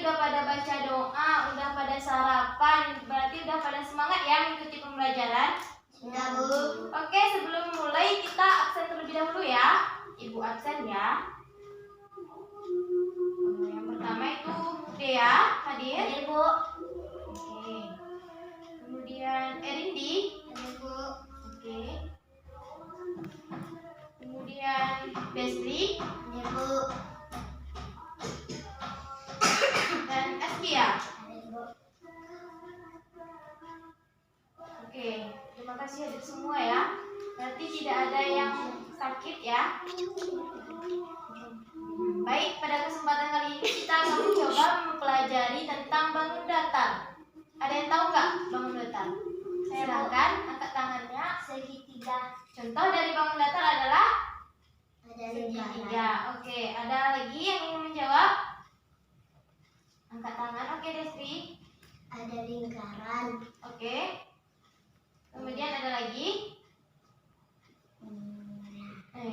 udah pada baca doa, udah pada sarapan, berarti udah pada semangat ya mengikuti pembelajaran? Sudah, Bu. Oke, sebelum mulai kita absen terlebih dahulu ya. Ibu absen ya. Yang pertama itu Dea, hadir? Hadir, Bu. Oke. Kemudian Erindi? Hadir, Bu. Oke. Kemudian Desri? Hadir, Bu. Dan Askia? Hadir, Bu. Oke, terima kasih hadir semua ya. Berarti tidak ada yang sakit ya. Baik, pada kesempatan kali ini kita akan mencoba mempelajari tentang bangun datar. Ada yang tahu nggak bangun datar? Silakan angkat tangannya. Segitiga. Contoh dari bangun datar adalah Ada segitiga. Oke, ada lagi yang ingin menjawab? Angkat tangan. Oke, Desri. Ada lingkaran. Oke. Kemudian ada lagi?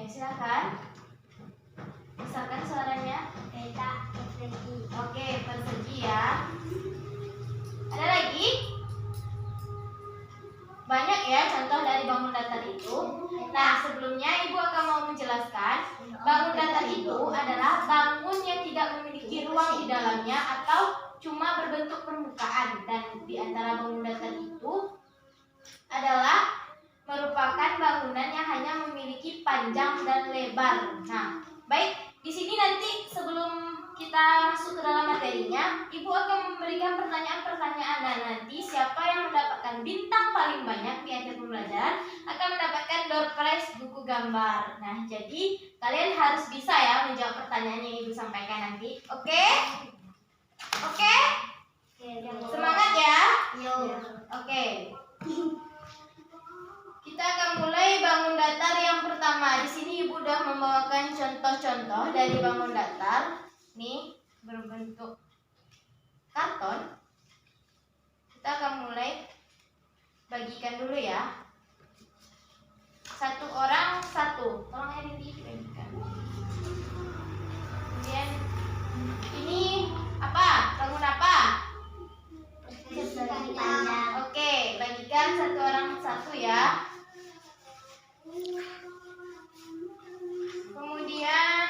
Silakan. Besarkan suaranya. Peta persegi. Oke, persegi ya. Ada lagi? Banyak ya contoh dari bangun datar itu. Nah, sebelumnya Ibu akan mau menjelaskan bangun datar itu adalah bangun yang tidak memiliki ruang di dalamnya atau cuma berbentuk permukaan. Dan di antara bangun datar itu adalah merupakan bangunan yang hanya memiliki panjang dan lebar. Nah, baik, di sini nanti sebelum kita masuk ke dalam materinya, Ibu akan memberikan pertanyaan-pertanyaan dan nanti siapa yang mendapatkan bintang paling banyak di akhir pembelajaran akan mendapatkan door prize buku gambar. Nah, jadi kalian harus bisa ya menjawab pertanyaan yang Ibu sampaikan nanti. Oke? Oke? Semangat ya? Yo. Oke. Kita akan mulai bangun datar yang pertama. Di sini Ibu sudah membawakan contoh-contoh dari bangun datar. Nih, berbentuk karton. Kita akan mulai bagikan dulu ya. Satu orang satu. Tolong ini dibagikan. Kemudian ini apa? Bangun apa? Persegi panjang. Oke, bagikan satu orang satu ya. Kemudian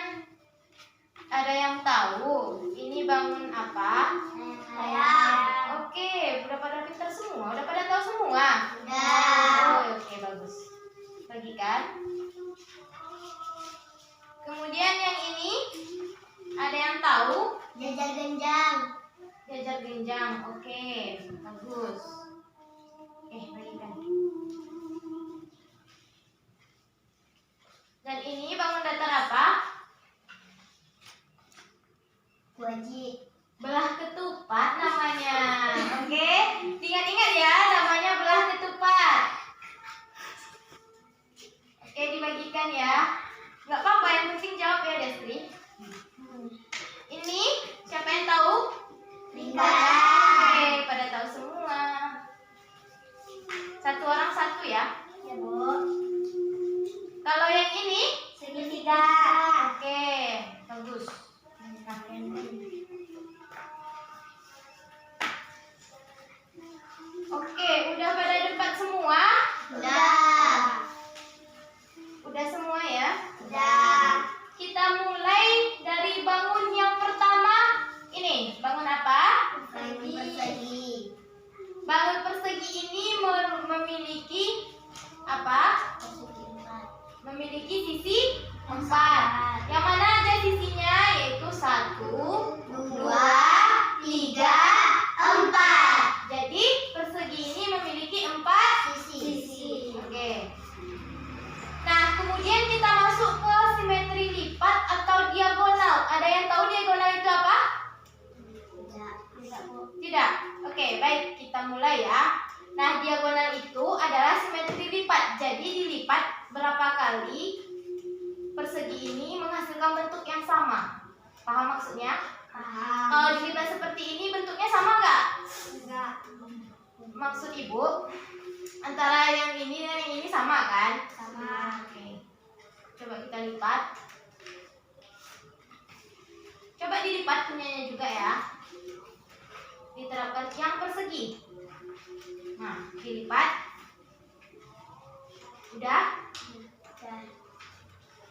ada yang tahu ini bangun apa? Oke, udah pada pintar semua, udah pada tahu semua. Udah. Oke, bagus. Bagikan. Kemudian yang ini ada yang tahu? Jajar genjang. Jajar genjang. Oke, bagus. Bagikan. Dan ini bangun datar apa? Wajib. Belah ketupat namanya. Oke, diingat-ingat ya, namanya belah ketupat. Oke, dibagikan ya. Nggak apa-apa, yang penting jawab ya, Desri. Ini siapa yang tahu? Lingkaran. Oke, pada tahu semua. Satu orang satu ya. Ya, Bu. Kalau yang ini? Segitiga. Oke, bagus. Oke, udah pada dapat semua? Udah. Udah semua ya? Udah. Kita mulai dari bangun yang pertama. Ini, bangun apa? Persegi. Bangun persegi ini memiliki apa? Persegi 4. Memiliki sisi 4. Yang mana aja sisinya? Yaitu 1, 2, 3, 4. Jadi persegi ini memiliki 4 Sisi. Oke. Nah, kemudian kita masuk ke simetri lipat atau diagonal. Ada yang tahu diagonal itu apa? Tidak. Tidak, Bu. Tidak. Oke, baik, kita mulai ya. Nah, diagonal itu adalah simetri lipat. Jadi dilipat berapa kali persegi ini menghasilkan bentuk yang sama. Paham maksudnya? Paham. Kalau dilipat seperti ini bentuknya sama nggak? Enggak. Maksud Ibu antara yang ini dan yang ini sama kan? Sama. Oke. Coba kita lipat. Coba dilipat punyanya juga ya. diterapkan yang persegi. Nah, dilipat. Udah?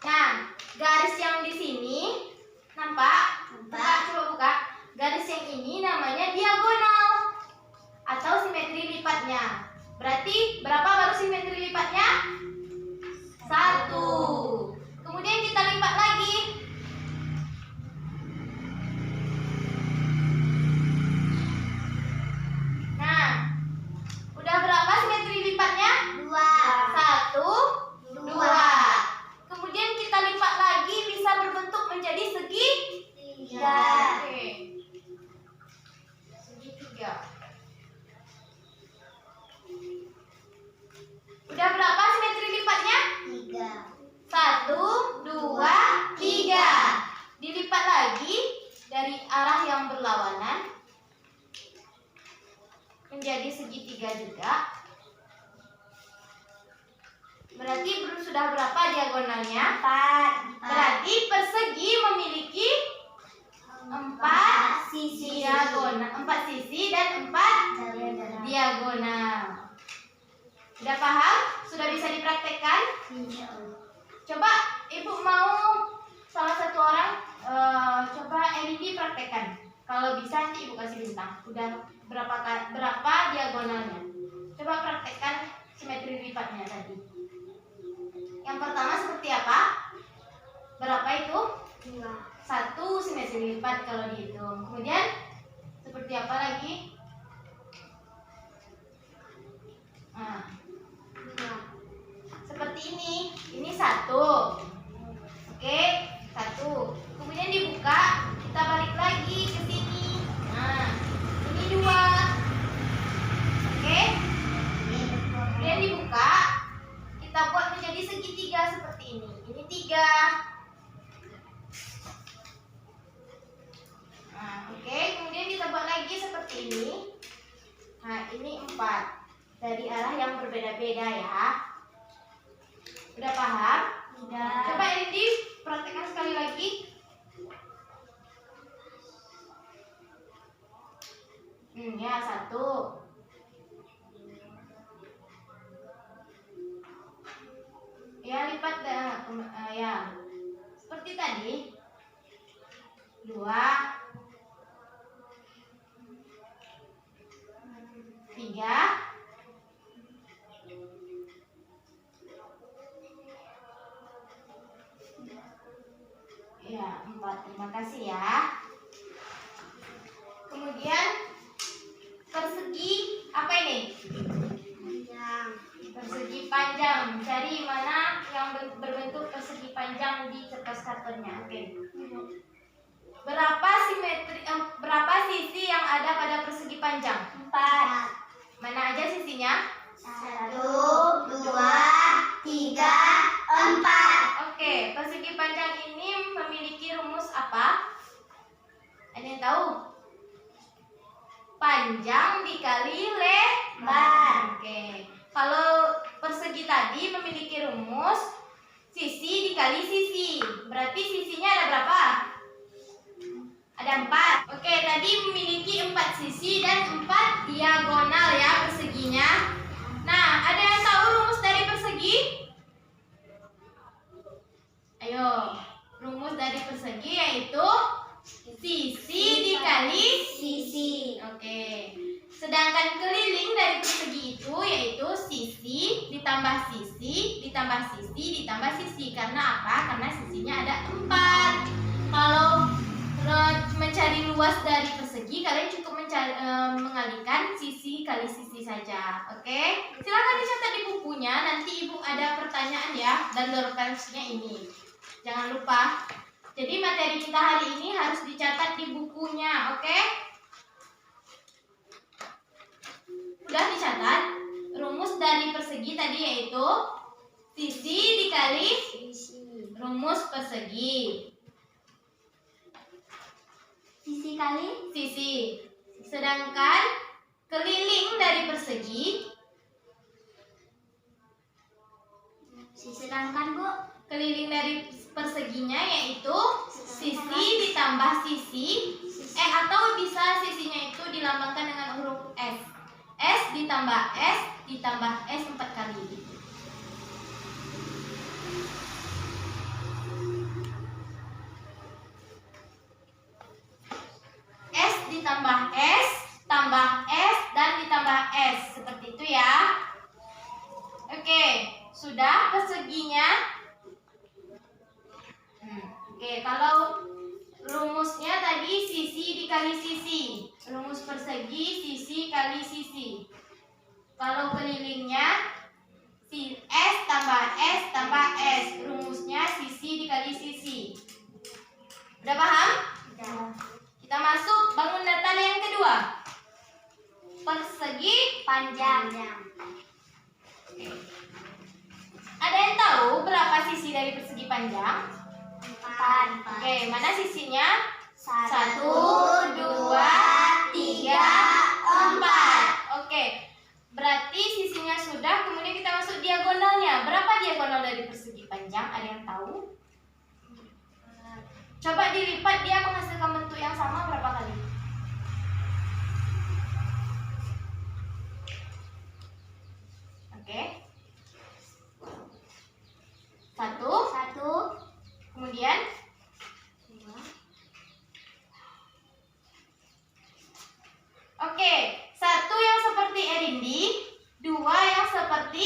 Nah, garis yang di sini nampak? Coba buka. Garis yang ini namanya diagonal atau simetri lipatnya. Berarti berapa baru simetri lipatnya? 1. Kemudian kita lipat lagi. Nah, udah berapa simetri lipatnya? 1, 2. Kemudian kita lipat lagi bisa berbentuk menjadi segi 3. Oke. Segi 3. Udah berapa simetri lipatnya? 1, 2, 3. Dilipat lagi dari arah yang berlawanan menjadi segi 3 juga. Berarti sudah berapa diagonalnya? 4. Berarti persegi memiliki 4 sisi diagonal, 4 sisi dan 4 diagonal. Udah paham? Sudah bisa dipraktekkan? Coba ibu mau salah satu orang coba LED praktekkan. Kalau bisa nanti ibu kasih bintang. Udah berapa diagonalnya? Coba praktekkan simetri lipatnya tadi. Yang pertama seperti apa? Berapa itu? 1 simetri lipat kalau dihitung. Kemudian seperti apa lagi? Nah, seperti ini. Ini 1. Oke, 1. Kemudian dibuka, kita balik lagi ke sini. Nah, ini 2. Oke. Kemudian dibuka, kita buat menjadi segi 3 seperti ini. Ini 3. Nah, oke. Kemudian kita buat lagi seperti ini. Nah, ini 4. Dari arah yang berbeda-beda ya. Udah paham? Udah. Coba Indi praktekkan sekali lagi. Ya, 1. Ya, lipat ya. Seperti tadi. 2, 3. Ya, 4. Terima kasih ya. Kemudian persegi apa ini? Persegi panjang. Cari mana yang berbentuk persegi panjang di kertas kartonnya. Oke. Berapa sisi yang ada pada persegi panjang? 4. Mana aja sisinya? 1, 2, 3, 4. Oke, persegi panjang ini memiliki rumus apa? Ada yang tahu? Panjang dikali lebar. Oke. Kalau persegi tadi memiliki rumus sisi dikali sisi. Berarti sisinya ada berapa? Ada 4. Oke, tadi memiliki 4 sisi dan 4 diagonal ya perseginya. Nah, ada yang tahu rumus dari persegi? Ayo, rumus dari persegi yaitu sisi dikali sisi. Oke. Sedangkan keliling dari persegi itu yaitu sisi ditambah sisi ditambah sisi ditambah sisi. Karena apa? Karena sisinya ada 4. Kalau mencari luas dari persegi, kalian cukup mengalihkan sisi kali sisi saja. Oke? Silakan dicatat di bukunya. Nanti ibu ada pertanyaan ya, dan referensinya ini. Jangan lupa. Jadi materi kita hari ini harus dicatat di bukunya, oke? Udah dicatat? Rumus dari persegi tadi yaitu sisi dikali rumus persegi. Sisi kali Sisi. Sedangkan keliling dari persegi, sedangkan Bu, keliling dari perseginya yaitu sisi ditambah sisi atau bisa sisinya itu dilambangkan dengan huruf S. S ditambah S ditambah S 4 kali. S ditambah S, tambah S, dan ditambah S. Seperti itu ya. Oke, sudah perseginya. Oke, kalau rumusnya tadi sisi dikali sisi. Rumus persegi sisi kali sisi. Kalau kelilingnya S tambah S tambah S. Rumusnya sisi dikali sisi. Udah paham? Udah. Kita masuk bangun datar yang kedua. Persegi Panjang. Oke. Ada yang tahu berapa sisi dari persegi panjang? 4. Oke, mana sisinya? 1, 2, 3, 4. Oke, berarti sisinya sudah. Kemudian kita masuk diagonalnya. Berapa diagonal dari persegi panjang? Ada yang tahu? Coba dilipat, dia menghasilkan bentuk yang sama berapa kali? Oke. 1. Kemudian 2. oke, 1 yang seperti Erindi, 2 yang seperti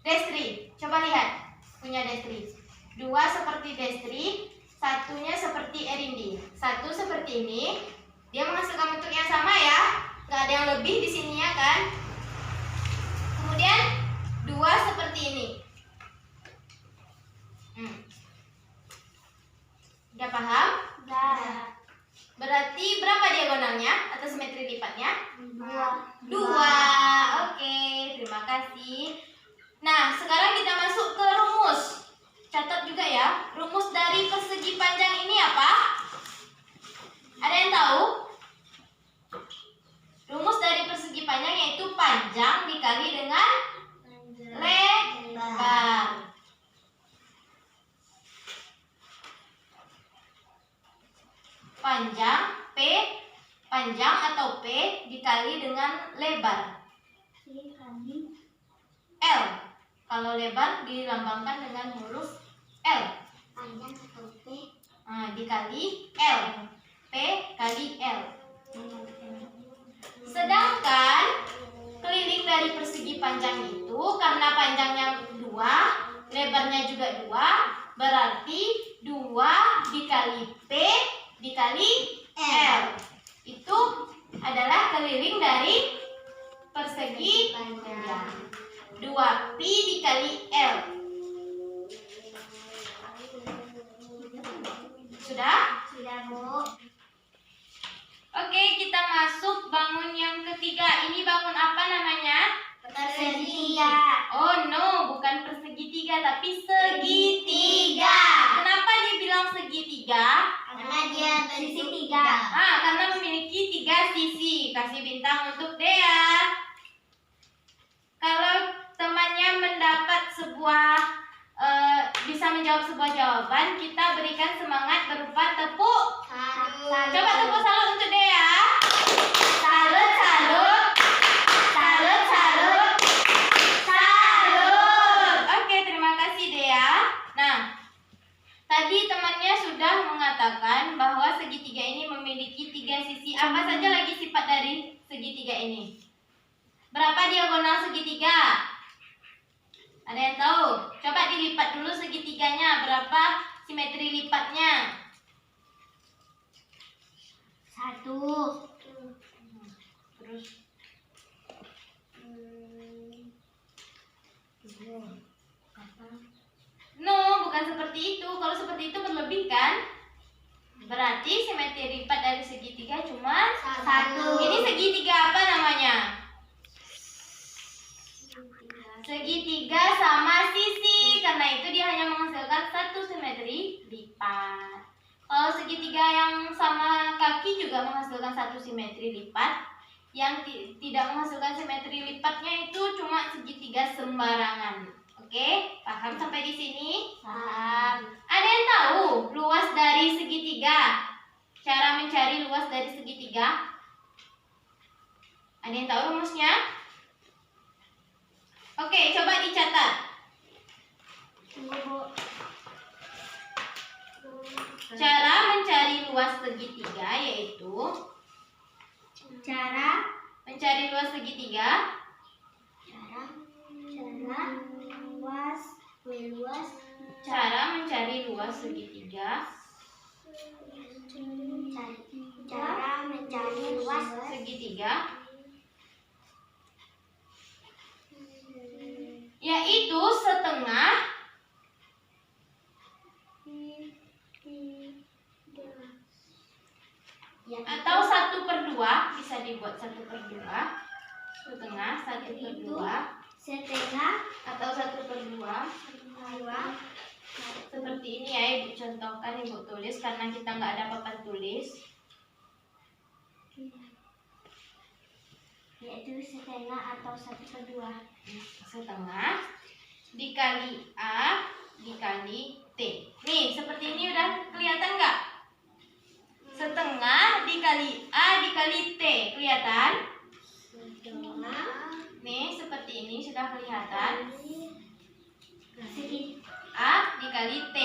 Destri. Coba lihat, punya Destri. 2 seperti Destri, 1-nya seperti Erindi. 1 seperti ini, dia menghasilkan bentuk yang sama ya, nggak ada yang lebih di sininya kan. Kemudian 2 seperti ini. Udah paham? Udah. Berarti berapa diagonalnya atau simetri lipatnya? 2. 2. Oke, terima kasih. Nah, sekarang kita masuk ke rumus. Catat juga ya. Rumus dari persegi panjang ini apa? Ada yang tahu? Rumus dari persegi panjang yaitu panjang dikali dengan lebar. Panjang atau P dikali dengan lebar L. Kalau lebar dilambangkan dengan huruf L. Panjang atau P Dikali L. P kali L. Sedangkan keliling dari persegi panjang itu karena panjangnya 2, lebarnya juga 2, berarti 2 dikali P dikali L. Itu adalah keliling dari persegi panjang. 2pi dikali L. Sudah? Sudah, Bu. Oke, kita masuk bangun yang ketiga. Ini bangun apa namanya? Persegi. Oh no, bukan persegitiga tapi segitiga. Kenapa dibilang segitiga? Karena dia Sisi Sisi 3. karena memiliki 3 sisi. Kasih bintang untuk Dea. Kalau temannya mendapat bisa menjawab sebuah jawaban, kita berikan semangat berupa tepuk. Coba tepuk salut untuk Dea. Salut, salut. Salut, salut. Salut. Oke, terima kasih Dea. Nah, tadi temannya sudah mengatakan bahwa segitiga ini memiliki 3 sisi. Apa saja lagi sifat dari segitiga ini? Berapa diagonal segitiga? Ada yang tahu? Coba dilipat dulu segitiganya. Berapa simetri lipatnya? 1. Terus no, bukan seperti itu. Kalau seperti itu berlebih kan? Berarti simetri lipat dari segitiga cuma 1. Ini segitiga apa namanya? Segitiga sama sisi. Karena itu dia hanya menghasilkan 1 simetri lipat. Kalau segitiga yang sama kaki juga menghasilkan 1 simetri lipat. Yang tidak menghasilkan simetri lipatnya itu cuma segitiga sembarangan. Oke, paham sampai di sini? Paham. Ada yang tahu luas dari segitiga? cara mencari luas dari segitiga? Ada yang tahu rumusnya? Oke, coba dicatat. Cara mencari luas segitiga yaitu Cara mencari luas segitiga cara mencari luas segitiga yaitu setengah atau 1/2, bisa dibuat 1/2, setengah 1/2 atau 1/2. Seperti ini ya Ibu contohkan, Ibu tulis karena kita nggak ada papan tulis. yaitu setengah atau 1/2. Setengah dikali A dikali T. Nih seperti ini udah kelihatan nggak? Setengah dikali A dikali T, kelihatan? Nih seperti ini sudah kelihatan. A dikali T.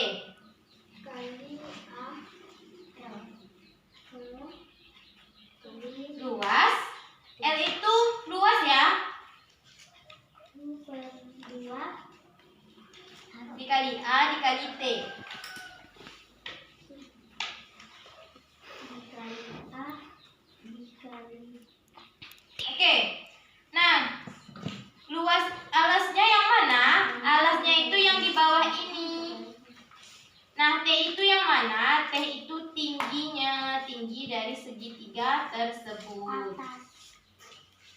Luas L itu luas ya, dikali A dikali T. Oke, nah luas alasnya yang mana? Alasnya itu yang di bawah ini. Nah T itu yang mana? T itu tingginya, tinggi dari segitiga tersebut.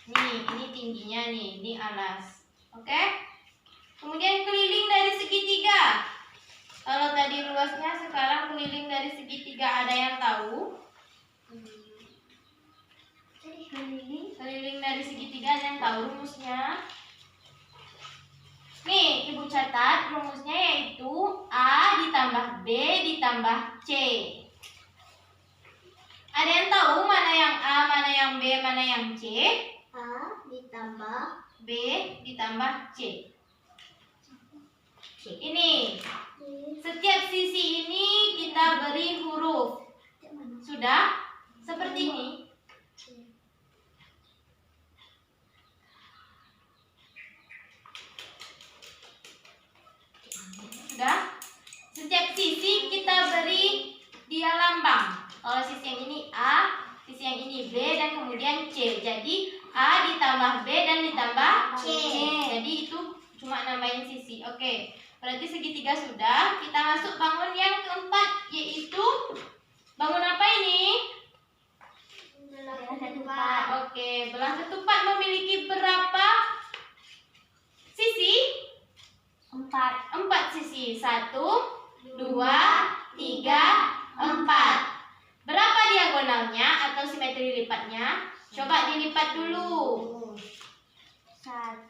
Nih, ini tingginya nih, ini alas. Oke? Kemudian keliling dari segitiga. Kalau tadi luasnya, sekarang keliling dari segitiga, ada yang tahu? Keliling dari segitiga, ada yang tahu rumusnya? Nih, Ibu catat rumusnya yaitu A ditambah B ditambah C. Ada yang tahu mana yang A, mana yang B, mana yang C? A ditambah B ditambah C. Ini, setiap sisi ini kita beri huruf. Sudah? Seperti ini. Sudah? Setiap sisi kita beri dia lambang. Kalau sisi yang ini A, sisi yang ini B, dan kemudian C. Jadi A ditambah B dan ditambah C. Jadi itu cuma nambahin sisi. Oke, berarti segitiga sudah. Kita masuk bangun yang keempat, yaitu bangun apa ini? belah ketupat. Oke, belah ketupat memiliki berapa sisi? 4. 4 sisi. 1, 2, 3, 4. Berapa diagonalnya atau simetri lipatnya? Coba dilipat dulu. 1,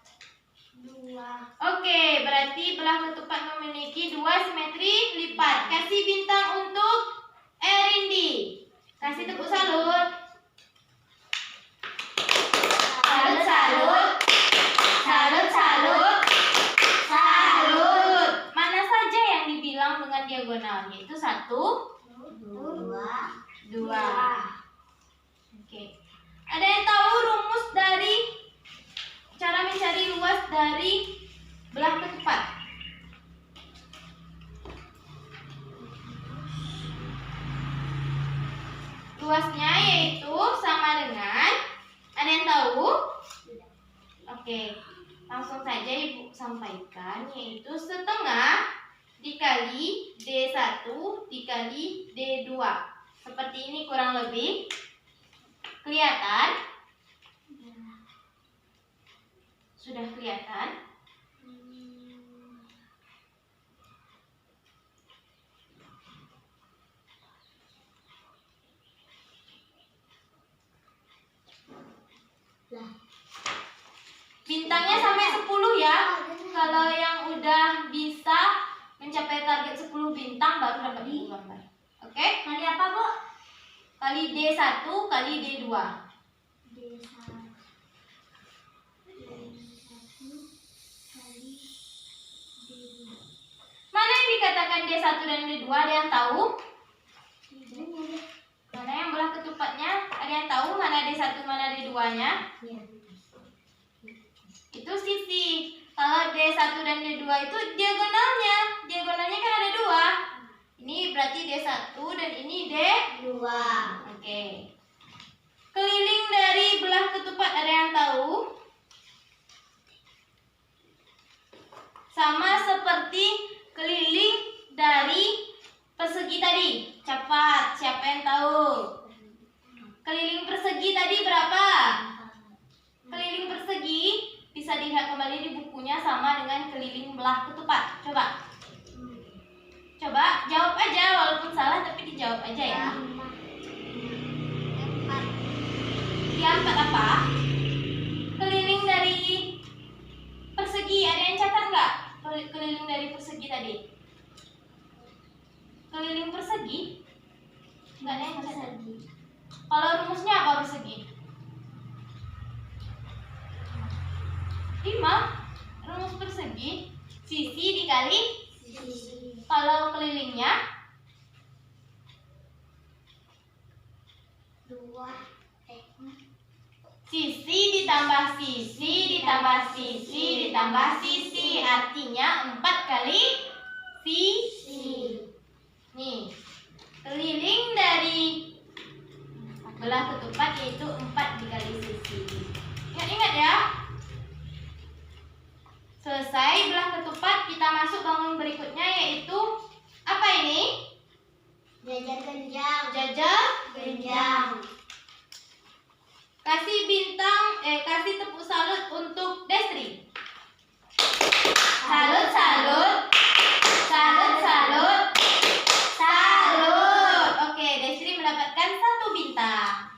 2. Oke, berarti belah ketupat memiliki 2 simetri lipat. Kasih bintang untuk Erindi. Kasih tepuk salut. Salut, salut. Salut, salut. Salut. Mana saja yang dibilang dengan diagonalnya? Itu 1, 2. Oke. Ada yang tahu rumus dari cara mencari luas dari belah ketupat? Luasnya yaitu sama dengan, ada yang tahu? Oke, langsung saja Ibu sampaikan, yaitu setengah dikali D1 dikali D2. Seperti ini kurang lebih. Kelihatan? Sudah kelihatan? Bintangnya sampai 10 ya. Kalau yang udah bisa mencapai target 10 bintang baru dapat buku gambar. Oke? Tadi apa, Bu? kali D1 kali D2. D1 kali D2. Mana yang dikatakan D1 dan D2? Ada yang tahu? Mana yang belah ketupatnya? Ada yang tahu mana D1 mana D2-nya? Ya. Itu sisi. Kalau D1 dan D2 itu diagonalnya. Diagonalnya kan ada 2. Ini berarti D1 dan ini D2. 2. Oke. Keliling dari belah ketupat ada yang tahu? Sama seperti keliling dari persegi tadi. Cepat, siapa yang tahu? Keliling persegi tadi berapa? Keliling persegi bisa dilihat kembali di bukunya sama dengan keliling belah ketupat. Coba. Coba jawab aja walaupun salah tapi dijawab aja ya. Dia 4 apa? Keliling dari persegi ada yang catat nggak? Keliling dari persegi tadi. Keliling persegi? Nggak ada yang catat. Kalau rumusnya apa persegi? 5. Rumus persegi sisi dikali Sisi. kalau kelilingnya 2. sisi ditambah sisi ditambah sisi ditambah sisi artinya 4 kali sisi. Nih, keliling dari belah ketupat yaitu 4 dikali sisi. Ingat-ingat ya. Selesai belah ketupat, kita masuk bangun berikutnya yaitu apa ini? Jajar genjang. Jajar Genjang. Kasih kasih tepuk salut untuk Destri. Salut, salut. Salut, salut. Salut. Oke, Destri mendapatkan 1 bintang.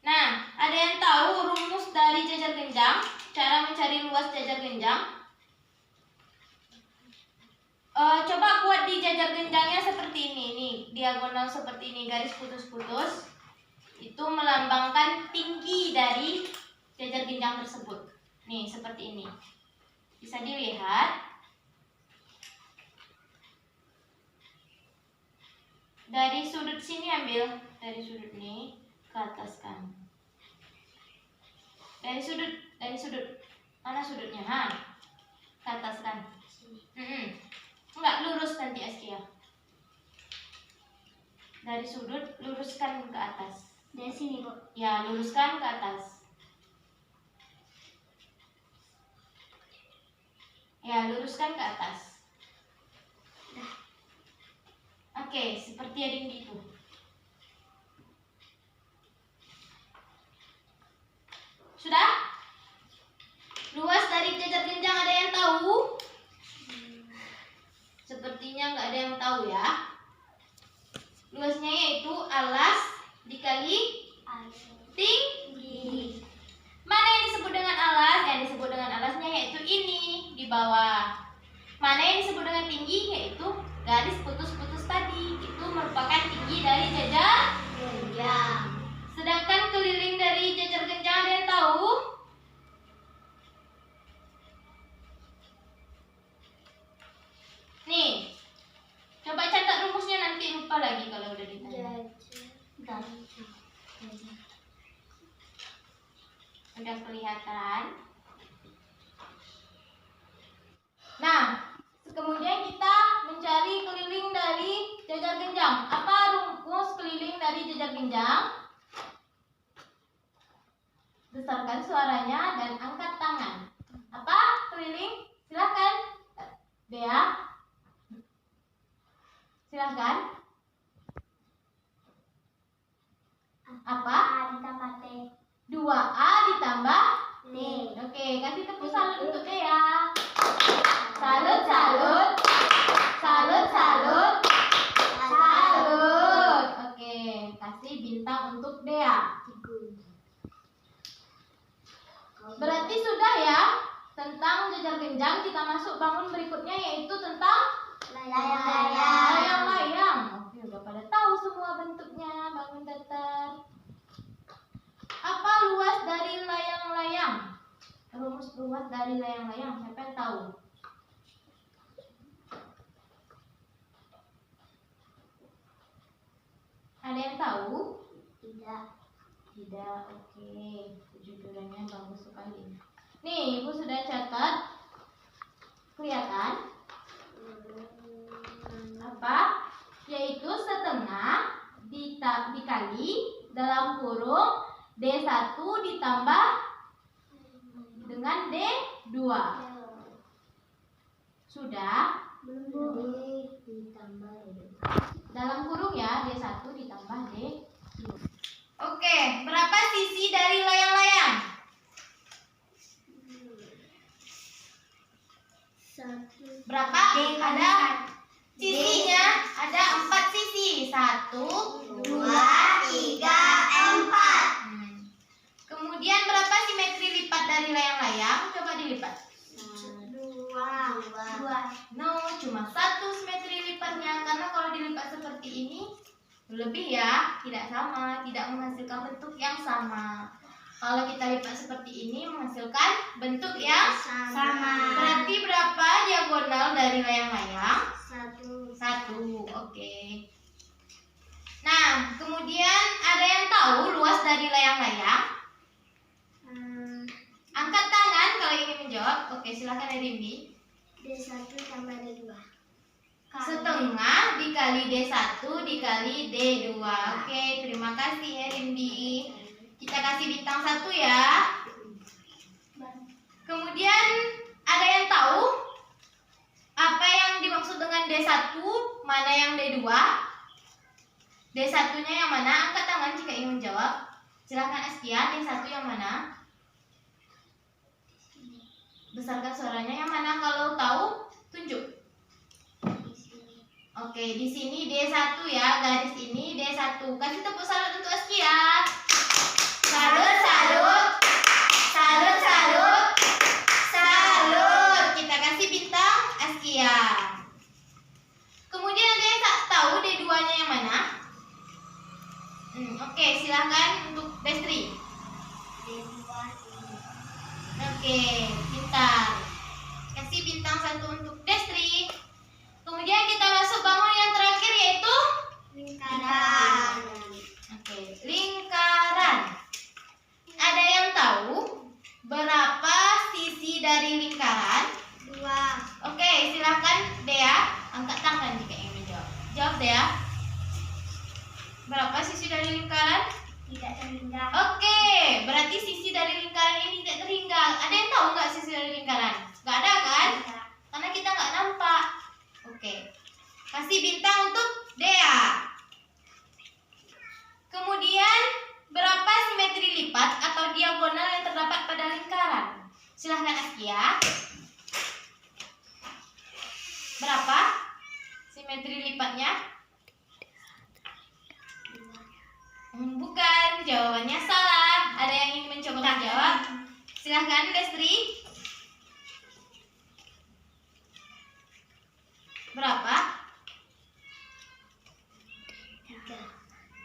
Nah, ada yang tahu rumus dari jajar genjang? Cara mencari luas jajar genjang? Coba buat di jajar genjangnya seperti ini. Nih, diagonal seperti ini, garis putus-putus. Itu melambangkan tinggi dari jajar genjang tersebut. Nih, seperti ini. Bisa dilihat. Dari sudut sini ambil, dari sudut ini ke atas kan. Dari sudut. Mana sudutnya? Ke atas kan. Enggak, lurus nanti Askia. Dari sudut luruskan ke atas. Dari sini, Bu. Ya, luruskan ke atas. Ya, luruskan ke atas. Oke, seperti yang itu. Sudah? Luas dari jajar genjang ada yang tahu? Sepertinya nggak ada yang tahu ya. Luasnya yaitu alas dikali tinggi. Mana yang disebut dengan alas? Yang disebut dengan alasnya yaitu ini di bawah. Mana yang disebut dengan tinggi? Yaitu garis putus-putus tadi. Itu merupakan tinggi dari jajar Genjang. Sedangkan keliling dari jajar genjang ada yang tahu? Nih, coba catat rumusnya nanti lupa lagi kalau udah ditanya. Udah kelihatan? Nah, kemudian kita mencari keliling dari jajar genjang. Apa rumus keliling dari jajar genjang? Besarkan suaranya dan angkat tangan. Apa keliling? Silakan. Dea. Silakan. Apa? 2A ditambah T. jenjang, kita masuk bangun berikutnya yaitu tentang Layang-layang. layang-layang. Oke, udah pada tahu semua bentuknya bangun datar. Apa luas dari layang-layang? Rumus luas dari layang-layang, siapa yang tahu? Ada yang tahu? Tidak. Tidak, oke. Judulnya bagus sekali. Nih, Ibu sudah catat. Kelihatan? Apa? Yaitu setengah dikali dalam kurung D1 ditambah dengan D2. Sudah? Ditambah Dalam kurung ya, D1 ditambah D2. Oke, berapa sisi dari layang-layang? Berapa? Ada sisinya, ada 4 sisi. 1, 2, 3, 4. Kemudian berapa simetri lipat dari layang-layang? Coba dilipat. 2. No, cuma 1 simetri lipatnya. Karena kalau dilipat seperti ini lebih ya, tidak sama, tidak menghasilkan bentuk yang sama. Kalau kita lipat seperti ini menghasilkan bentuk yang Sama. Berarti berapa diagonal dari layang-layang? 1. Oke. Nah, kemudian ada yang tahu luas dari layang-layang? Angkat tangan kalau ingin menjawab. Oke, silakan Erindy. D1 tambah D2. Setengah dikali D1 dikali D2. Oke, terima kasih Erindy. Kita kasih bintang 1 ya. Kemudian ada yang tahu apa yang dimaksud dengan D1, mana yang D2? D1-nya yang mana? Angkat tangan jika ingin menjawab. Silahkan Askia, D1 yang mana? Besarkan suaranya, yang mana? Kalau tahu, tunjuk. Oke, di sini D1 ya, garis ini D1. Kasih tepuk salut untuk Askia. Salut, salut. Salut, salut. Salut. Kita kasih bintang Askia. Kemudian ada yang tak tahu D2-nya yang mana? Oke, silakan untuk Destri. Oke, pintar. Kasih bintang 1 untuk Destri. Kemudian kita masuk bangun yang terakhir yaitu Lingkaran. Oke, lingkaran. Ada yang tahu berapa sisi dari lingkaran? 2. Oke, silakan Dea, angkat tangan jika ingin menjawab. Jawab Dea. Berapa sisi dari lingkaran? Tidak terhingga. Oke, berarti sisi dari lingkaran ini tidak terhingga. Ada yang tahu nggak sisi dari lingkaran? Nggak ada kan? Karena kita nggak nampak. Oke, kasih bintang untuk Dea. Kemudian berapa simetri lipat atau diagonal yang terdapat pada lingkaran? Silahkan Askia. Berapa simetri lipatnya? Bukan, jawabannya salah. Ada yang ingin mencoba menjawab? Silahkan Destri. Berapa? 3.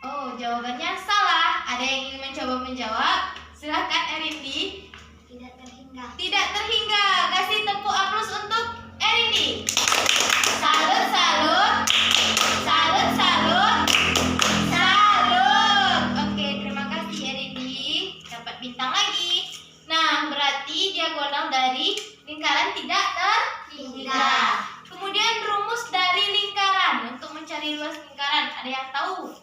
Oh, jawabannya salah. Ada yang ingin mencoba menjawab? Silahkan Erindy. Tidak terhingga. Tidak terhingga. Kasih tepuk aplaus untuk Erindy. Salut, salut. Salut, salut. Salut. Oke, terima kasih Erindy. Dapat bintang lagi. Nah, berarti diagonal dari lingkaran tidak terhingga. Kemudian rumus dari lingkaran untuk mencari luas lingkaran. Ada yang tahu?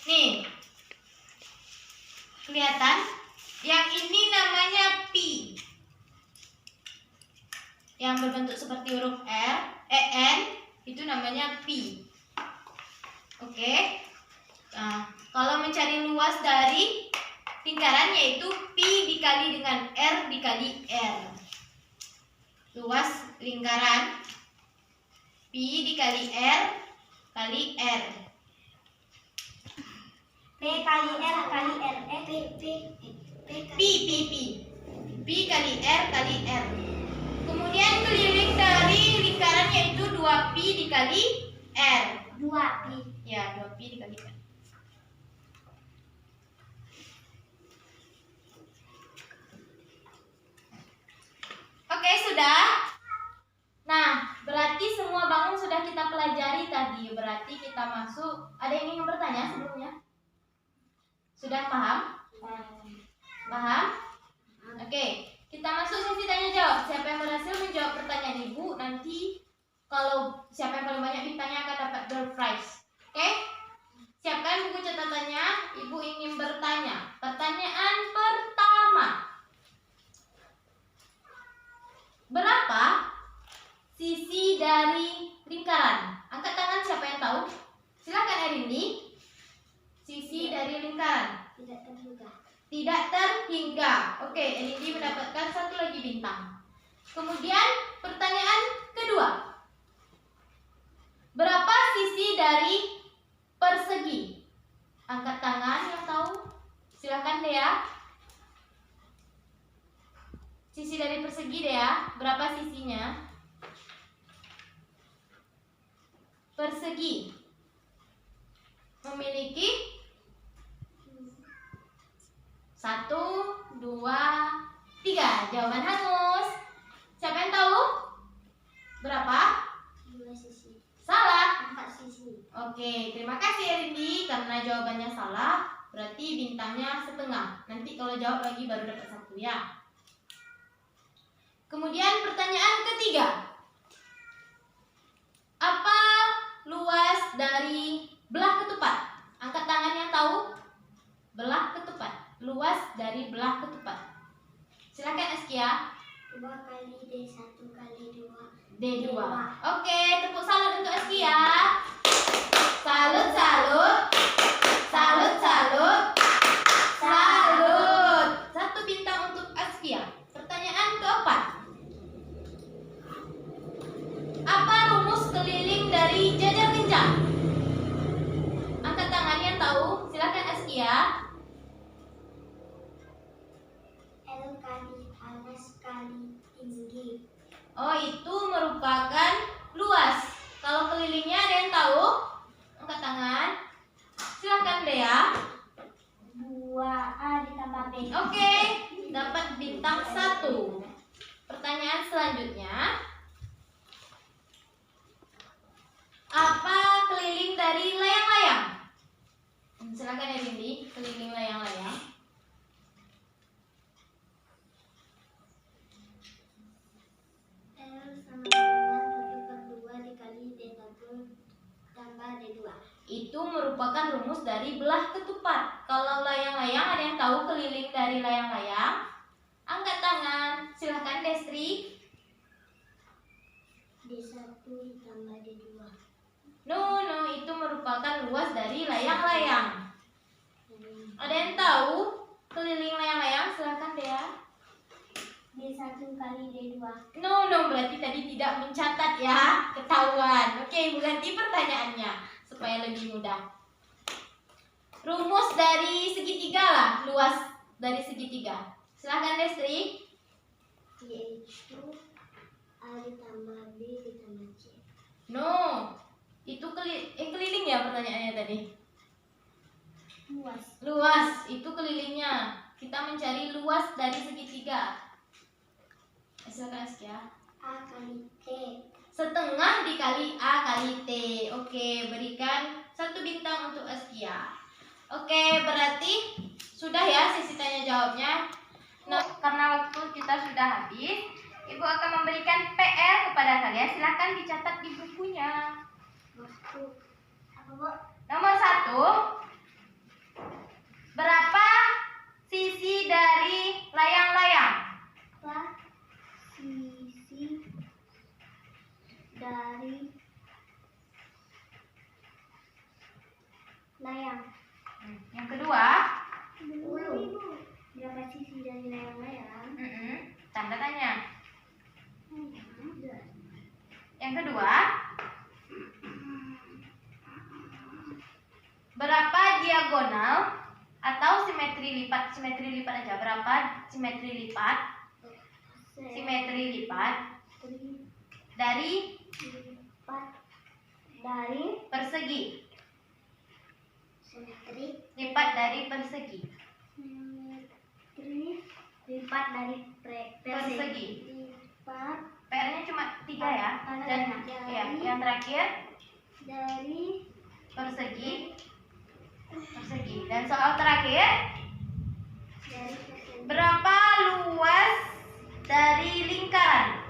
Nih, kelihatan? Yang ini namanya pi. Yang berbentuk seperti huruf R, N, itu namanya pi. Oke. Nah, kalau mencari luas dari lingkaran yaitu pi dikali dengan R dikali R. Luas lingkaran P dikali R kali R. P kali R kali R. P kali R kali R. Kemudian keliling dari lingkaran yaitu 2P dikali R. 2P. Ya, 2P dikali R. Oke, sudah. Nah, berarti semua bangun sudah kita pelajari tadi. Berarti kita masuk. Ada yang ingin bertanya sebelumnya? Sudah paham? Paham? Oke, kita masuk sesi tanya jawab. Siapa yang berhasil menjawab pertanyaan Ibu, nanti kalau siapa yang paling banyak bintangnya akan dapat door prize. Oke? Siapkan buku catatannya. Ibu ingin bertanya. Pertanyaan pertama. Berapa sisi dari lingkaran? Angkat tangan siapa yang tahu. Silakan Erindi. Sisi dari lingkaran. Tidak terhingga. Tidak terhingga. Oke, Erindi mendapatkan satu lagi bintang. Kemudian pertanyaan kedua. Berapa sisi dari persegi? Angkat tangan yang tahu. Silakan Dea. Sisi dari persegi Dea, berapa sisinya? Persegi memiliki 1, 2, 3. Jawaban hangus. Siapa yang tahu? Berapa? 2 sisi. Salah. 4 sisi. Oke, terima kasih Erindi. Karena jawabannya salah, berarti bintangnya setengah. Nanti kalau jawab lagi baru dapat 1 ya. Kemudian pertanyaan ketiga. Apa luas dari belah ketupat? Angkat tangan yang tahu. Belah ketupat. Luas dari belah ketupat. Silakan Askia. 2 kali D1 kali 2. D2. Oke, tepuk salut untuk Askia. Salut, salut. Salut, salut. Salut. 1 bintang untuk Askia. Pertanyaan keempat. Apa rumus keliling dari jajar kencang? Angkat tangan yang tahu. Silakan Askia. L kali atas kali tinggi. Oh, itu merupakan luas. Kalau kelilingnya ada yang tahu? Angkat tangan. Silakan Dea. 2A ditambah B. Oke, dapat bintang 1. Pertanyaan selanjutnya. Apa keliling dari layang-layang? Silakan Erindi, keliling layang-layang. L sama dengan 1/2 dikali D1 tambah D2. Itu merupakan rumus dari belah ketupat. Kalau layang-layang ada yang tahu keliling dari layang-layang? Angkat tangan. Silakan Destri. D1 ditambah D2. No, itu merupakan luas dari layang-layang. Ada yang tahu keliling layang-layang? Silakan Dea. D1 kali D2. No, berarti tadi tidak mencatat ya. Ketahuan. Oke, Ibu ganti pertanyaannya supaya lebih mudah. Rumus dari segitiga lah, luas dari segitiga. Silakan Destri. Yaitu A ditambah B ditambah C. No, itu keliling ya pertanyaannya tadi. Luas. Luas, itu kelilingnya. Kita mencari luas dari segitiga. Silakan Askia. A kali T. Setengah dikali A kali T. Oke, berikan 1 bintang untuk Askia. Oke, berarti sudah ya sesi tanya jawabnya. Nah, karena waktu kita sudah habis, Ibu akan memberikan PR kepada kalian. Silakan dicatat di bukunya. Apa, Bu? Nomor 1. Berapa sisi dari layang-layang? Apa sisi dari layang? Yang kedua. Berapa sisi dari layang-layang? Tanda tanya. Yang kedua. berapa diagonal atau simetri lipat? Simetri lipat aja. Berapa simetri lipat? Simetri lipat dari lipat dari persegi. simetri Lipat dari persegi. simetri lipat dari Persegi. lipat PR-nya cuma 3 ya. Dan ya, yang terakhir dari persegi. Persegi. Dan soal terakhir, persegi berapa luas dari lingkaran?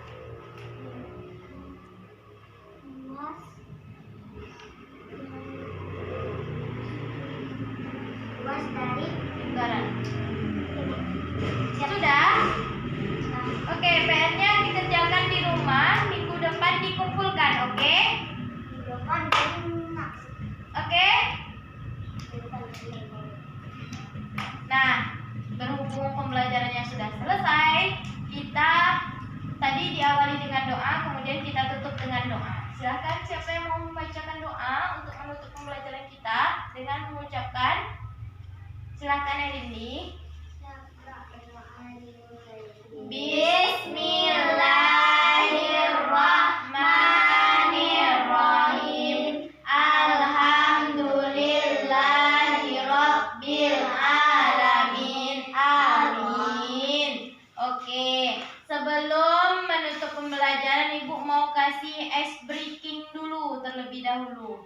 luas dari Lingkaran. Sudah? Oke, PR-nya dikerjakan di rumah, minggu depan dikumpulkan, oke? Oke? Nah, berhubung pembelajarannya sudah selesai, kita tadi diawali dengan doa, kemudian kita tutup dengan doa. Silakan siapa yang mau membacakan doa untuk menutup pembelajaran kita dengan mengucapkan, silakan Elindi. Bismillahirrahmanirrahim. Alhamdulillahirabbil alamin. Amin. Oke, sebelum menutup pembelajaran, Ibu mau kasih ice breaking dulu terlebih dahulu.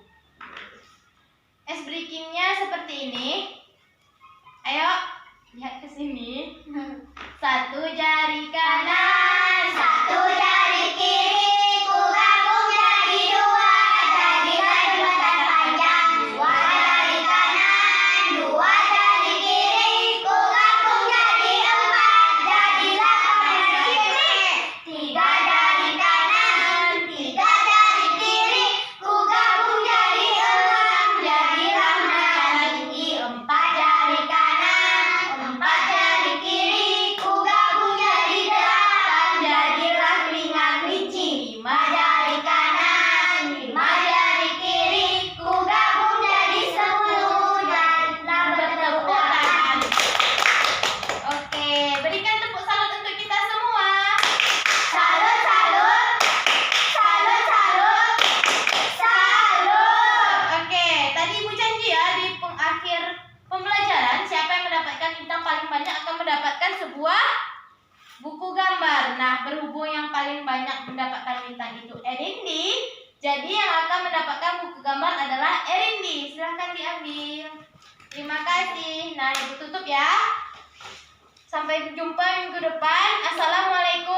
Ice breakingnya seperti ini. Ayo, lihat ke sini. Satu jari kanan, satu jari kiri, ku gabung jadi dua, jadilah jembatan panjang. Dua jari kanan, dua jari kiri, ku gabung jadi empat, jadilah kanan kiri. Tiga jari kanan, tiga jari kiri, ku gabung jadi enam, jadilah menara tinggi. Empat jari kanan, empat jari kiri, ku gabung jadi delapan, jadilah telinga kelinci. Lima jari kanan, lima jari kiri, ku gabung jadi 10, jadilah bertepuk tangan. Oke, berikan tepuk salut untuk kita semua. Salut, salut, salut, salut, salut. Oke, tadi Ibu janji ya di akhir pembelajaran siapa yang mendapatkan bintang paling banyak akan mendapatkan sebuah buku gambar. Nah, berhubung yang paling banyak mendapatkan bintang itu Erindi, jadi yang akan mendapatkan buku gambar adalah Erindi. Silahkan diambil. Terima kasih. Nah, Ibu tutup ya. Sampai jumpa minggu depan. Assalamualaikum